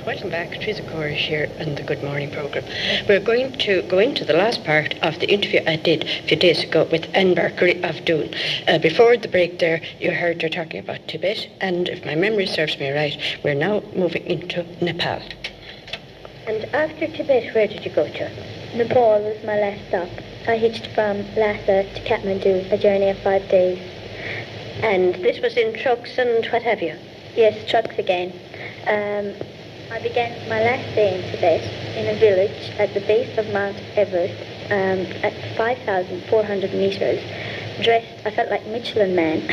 welcome back. Teresa Corish here on the Good Morning programme. We're going to go into the last part of the interview I did a few days ago with Anne Berkery of Doon. Before the break there, you heard her talking about Tibet, and if my memory serves me right, we're now moving into Nepal. And after Tibet, where did you go to? Nepal was my last stop. I hitched from Lhasa to Kathmandu, a journey of 5 days. And this was in trucks and what have you? Yes, trucks again. I began my last day in Tibet in a village at the base of Mount Everest at 5,400 meters. Dressed, I felt like Michelin Man.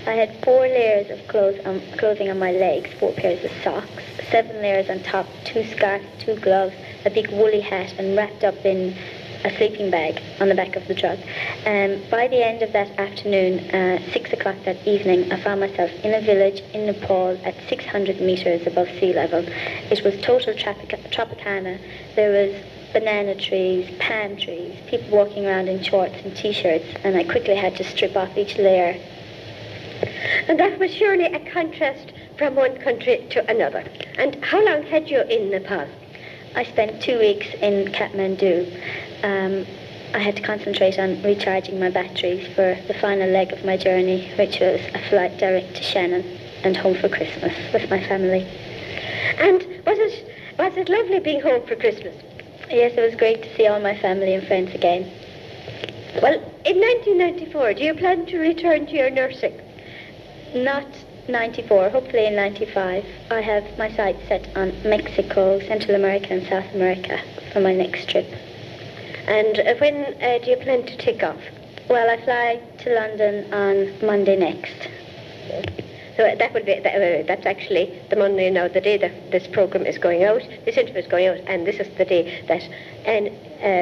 I had 4 layers of clothing on my legs, 4 pairs of socks, 7 layers on top, 2 scarves, 2 gloves, a big woolly hat, and wrapped up in a sleeping bag on the back of the truck. By the end of that afternoon, 6 o'clock that evening, I found myself in a village in Nepal at 600 meters above sea level. It was total Tropicana. There was banana trees, palm trees, people walking around in shorts and t-shirts, and I quickly had to strip off each layer. And that was surely a contrast from one country to another. And how long had you in Nepal? I spent 2 weeks in Kathmandu. I had to concentrate on recharging my batteries for the final leg of my journey, which was a flight direct to Shannon and home for Christmas with my family. And was it lovely being home for Christmas? Yes, it was great to see all my family and friends again. Well, in 1994, do you plan to return to your nursing? Not 94, hopefully in 95. I have my sights set on Mexico, Central America and South America for my next trip. And when do you plan to take off? Well, I fly to London on Monday next. So that would be, that's actually the Monday now, the day that this programme is going out, this interview is going out, and this is the day that Anne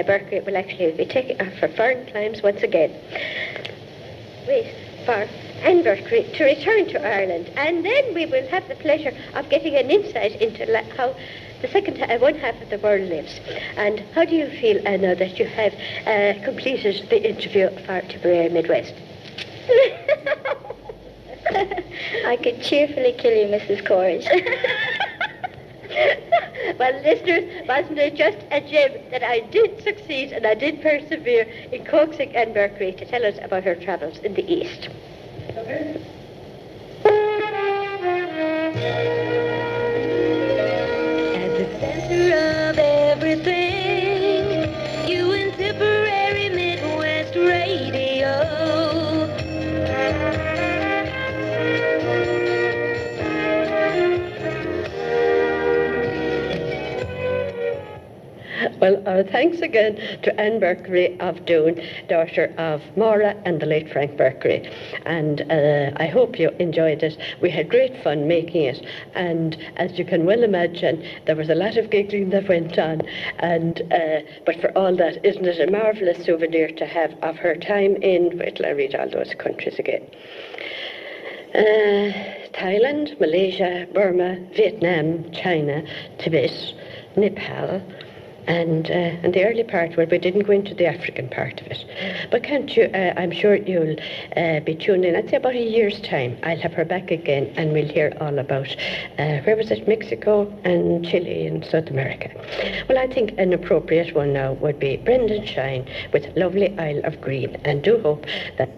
Berkery will actually be taking off for foreign climes once again. Wait for Anne Berkery to return to Ireland, and then we will have the pleasure of getting an insight into how the one half of the world lives. And how do you feel now that you have completed the interview for Tipperary Midwest? I could cheerfully kill you, Mrs. Courage. Well, listeners, wasn't it just a gem that I did succeed and I did persevere in coaxing Anne Berkery to tell us about her travels in the East? At the center of everything, you and Tipperary Midwest Radio. Well, our thanks again to Anne Berkery of Doon, daughter of Maura and the late Frank Berkery. And I hope you enjoyed it. We had great fun making it. And as you can well imagine, there was a lot of giggling that went on. And but for all that, isn't it a marvellous souvenir to have of her time in, wait till I read all those countries again. Thailand, Malaysia, Burma, Vietnam, China, Tibet, Nepal, and the early part where we didn't go into the African part of it. But can't you, I'm sure you'll be tuned in, I'd say about a year's time. I'll have her back again and we'll hear all about, where was it, Mexico and Chile and South America. Well, I think an appropriate one now would be Brendan Shine with Lovely Isle of Green, and do hope that